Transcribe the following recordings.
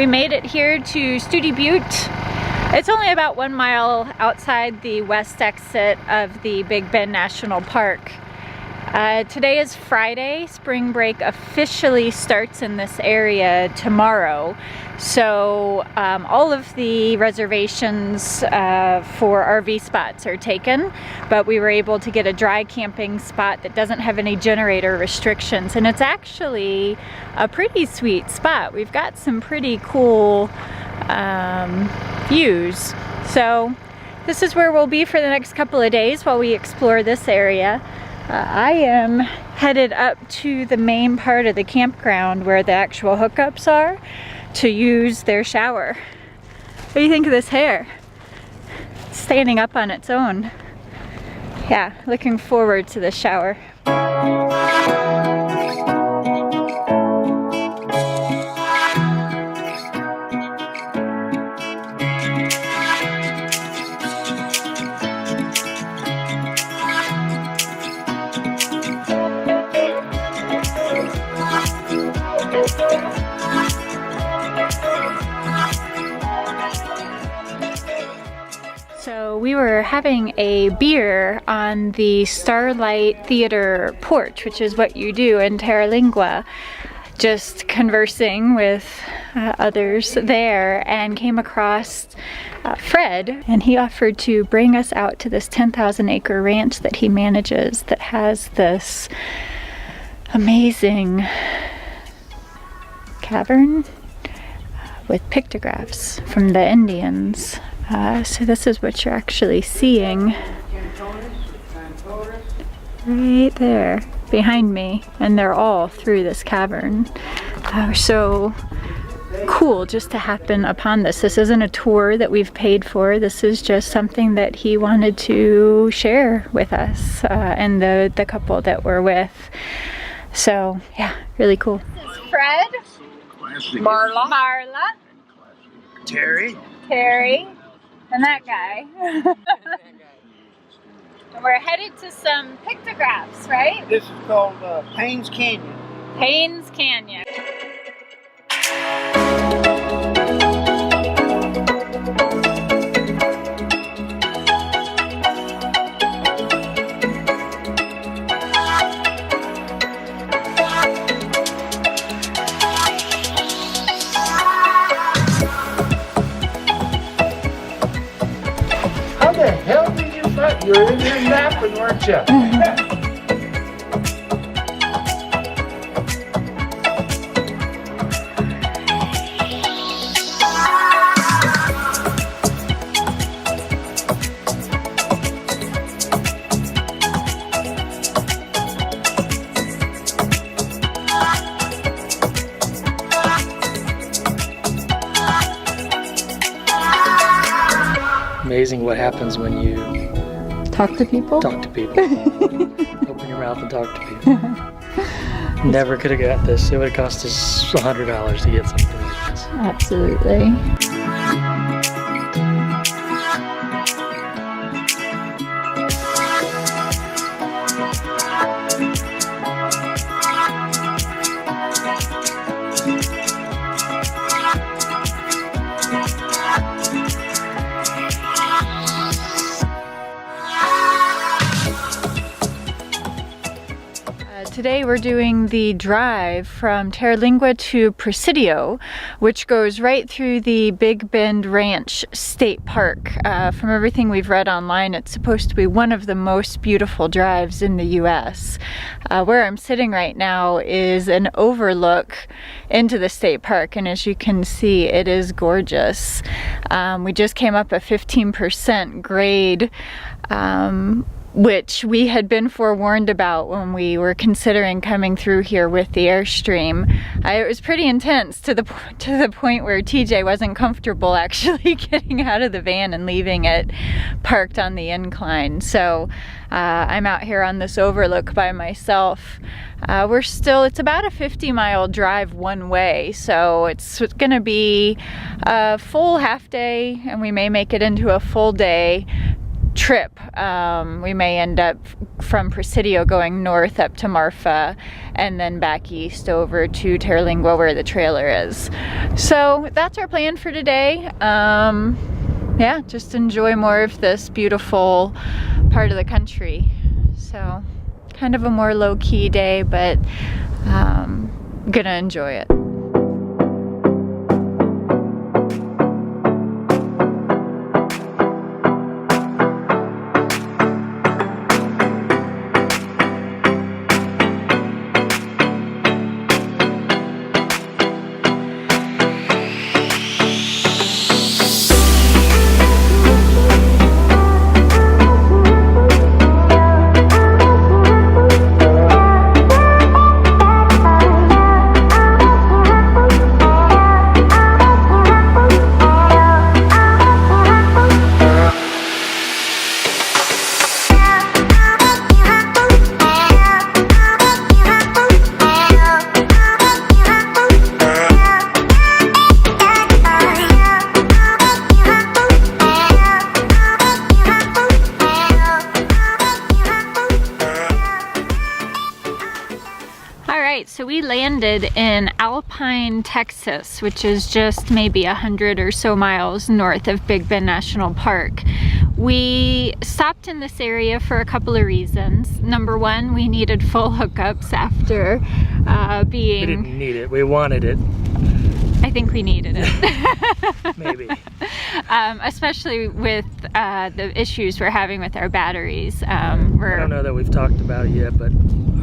We made it here to Study-Butte. It's only about 1 mile outside the west exit of the Big Bend National Park. Today is Friday. Spring break officially starts in this area tomorrow. So all of the reservations for RV spots are taken, but we were able to get a dry camping spot that doesn't have any generator restrictions, and it's actually a pretty sweet spot. We've got some pretty cool views. So this is where we'll be for the next couple of days while we explore this area. I am headed up to the main part of the campground where the actual hookups are to use their shower. What do you think of this hair? It's standing up on its own. Yeah, looking forward to the shower. So we were having a beer on the Starlight Theater porch, which is what you do in Terlingua, just conversing with others there, and came across Fred, and he offered to bring us out to this 10,000 acre ranch that he manages that has this amazing cavern with pictographs from the Indians. So this is what you're actually seeing right there behind me, and they're all through this cavern. So cool just to happen upon this. This isn't a tour that we've paid for. This is just something that he wanted to share with us and the couple that we're with. So yeah, really cool. This is Fred, Marla, Terry, and that guy. And we're headed to some pictographs, right? This is called Payne's Canyon. Payne's Canyon. How the hell did you find? You were in there napping, weren't you? Amazing what happens when you Talk to people? talk to people. Open your mouth and talk to people. Never could have got this. It would have cost us $100 to get something like this. Absolutely. Today we're doing the drive from Terlingua to Presidio, which goes right through the Big Bend Ranch State Park. From everything we've read online, it's supposed to be one of the most beautiful drives in the US. Where I'm sitting right now is an overlook into the state park, and as you can see, it is gorgeous. We just came up a 15% grade, which we had been forewarned about when we were considering coming through here with the Airstream. It was pretty intense to the point where TJ wasn't comfortable actually getting out of the van and leaving it parked on the incline. So I'm out here on this overlook by myself. It's about a 50-mile drive one way, so it's gonna be a full half day, and we may make it into a full day. trip. We may end up from Presidio going north up to Marfa and then back east over to Terlingua where the trailer is. So that's our plan for today. Yeah, just enjoy more of this beautiful part of the country. So kind of a more low-key day, but gonna enjoy it. So we landed in Alpine, Texas, which is just maybe 100 or so miles north of Big Bend National Park. We stopped in this area for a couple of reasons. Number one, we needed full hookups after being... We didn't need it, we wanted it. I think we needed it. Maybe. Especially with the issues we're having with our batteries. I don't know that we've talked about it yet, but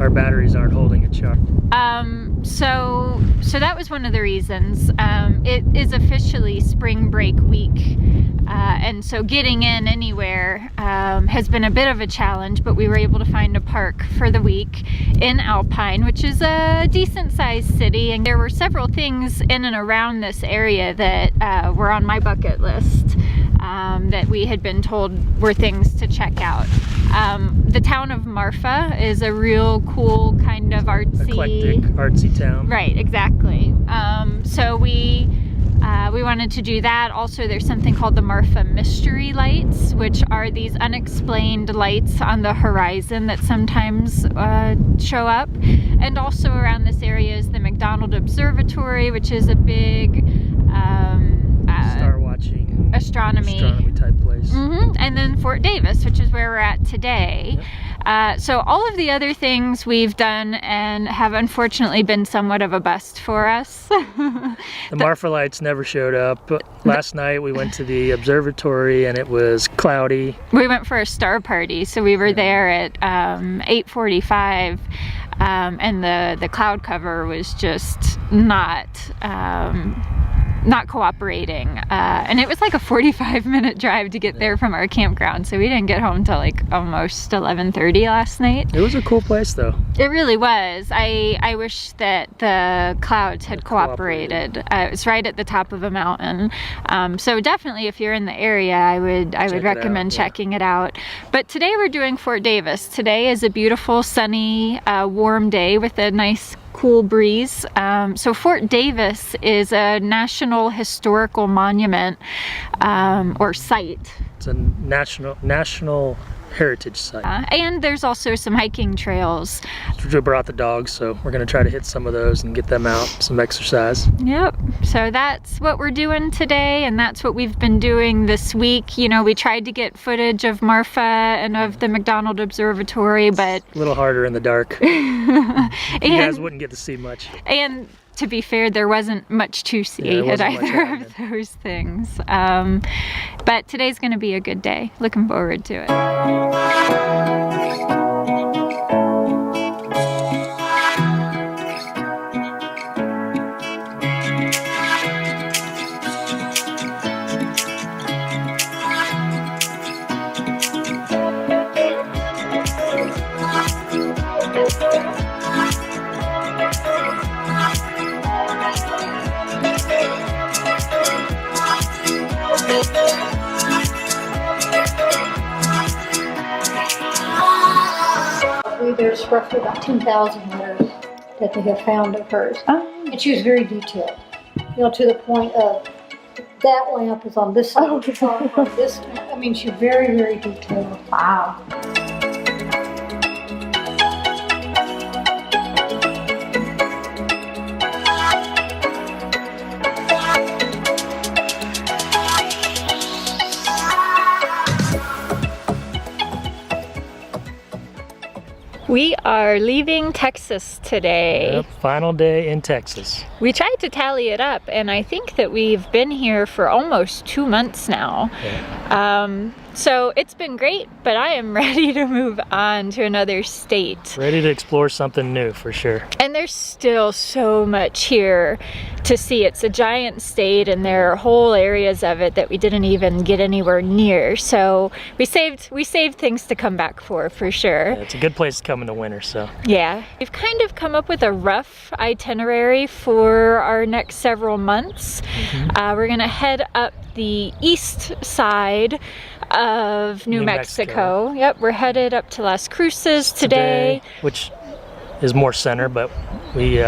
our batteries aren't holding a charge. So that was one of the reasons. It is officially spring break week, and so getting in anywhere has been a bit of a challenge, but we were able to find a park for the week in Alpine, which is a decent sized city, and there were several things in and around this area that were on my bucket list that we had been told were things to check out. The town of Marfa is a real cool kind of artsy, eclectic, artsy town. Right, exactly. So we wanted to do that. Also, there's something called the Marfa Mystery Lights, which are these unexplained lights on the horizon that sometimes show up. And also around this area is the McDonald Observatory, which is a big star watching, astronomy type place. And then Fort Davis, which is where we're at today. Yep. So all of the other things we've done and have unfortunately been somewhat of a bust for us. The Marfa lights never showed up. Last night we went to the observatory and it was cloudy. We went for a star party, so we were there at 8:45, and the cloud cover was just not cooperating, and it was like a 45-minute drive to get there from our campground, so we didn't get home till like almost 11:30 last night. It was a cool place though. It really was. I wish that the clouds had cooperated. It was right at the top of a mountain, so definitely if you're in the area, I would recommend checking it out. But today we're doing Fort Davis. Today is a beautiful sunny warm day with a nice cool breeze. So Fort Davis is a National Historical Monument or site. It's a national heritage site. And there's also some hiking trails. We brought the dogs, so we're gonna try to hit some of those and get them out, some exercise. Yep, so that's what we're doing today, and that's what we've been doing this week. You know, we tried to get footage of Marfa and of the McDonald Observatory, but... a little harder in the dark. You guys wouldn't get to see much. And to be fair, there wasn't much to see at either of those things. But today's gonna be a good day. Looking forward to it. There's roughly about 10,000 letters that they have found of hers. And she was very detailed, you know, to the point of that lamp is on this side. On this, I mean, she's very, very detailed. Wow. We are leaving Texas today. Yep, final day in Texas. We tried to tally it up, and I think that we've been here for almost 2 months now. Yeah. So it's been great, but I am ready to move on to another state. Ready to explore something new for sure. And there's still so much here to see. It's a giant state, and there are whole areas of it that we didn't even get anywhere near. So we saved things to come back for sure. Yeah, it's a good place to come in the winter, so. Yeah, we've kind of come up with a rough itinerary for our next several months. We're gonna head up the east side of New Mexico. Yep, we're headed up to Las Cruces today. Which is more center, but we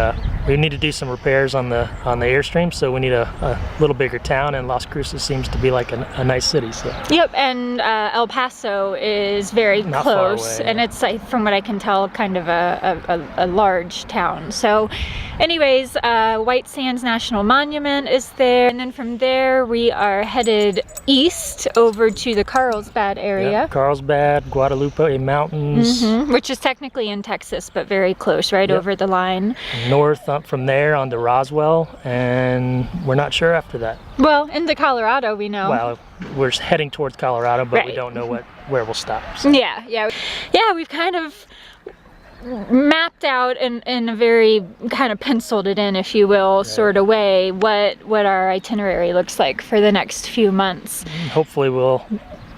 need to do some repairs on the Airstream, so we need a little bigger town, and Las Cruces seems to be like a nice city. So. Yep, and El Paso is very Not close, far away, and it's, from what I can tell, kind of a large town. So anyways, White Sands National Monument is there, and then from there we are headed east over to the Carlsbad area. Yep, Carlsbad, Guadalupe Mountains. Which is technically in Texas, but very close, right over the line. North up from there onto Roswell, and we're not sure after that. Well, into Colorado we know. Well, we're heading towards Colorado, but we Right. don't know where we'll stop. So. Yeah, we've kind of mapped out in a very kind of penciled it in, if you will, sort of way what our itinerary looks like for the next few months. Hopefully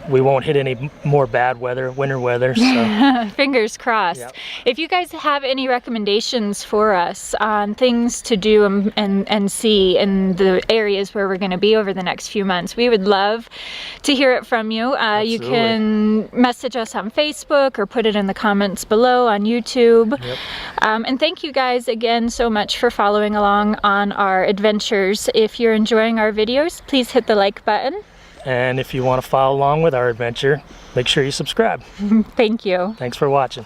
we won't hit any more bad weather, winter weather, so. Fingers crossed. Yep. If you guys have any recommendations for us on things to do and see in the areas where we're going to be over the next few months, we would love to hear it from you. You can message us on Facebook or put it in the comments below on YouTube. Yep. And thank you guys again so much for following along on our adventures. If you're enjoying our videos, please hit the like button. And if you want to follow along with our adventure, make sure you subscribe. Thank you. Thanks for watching.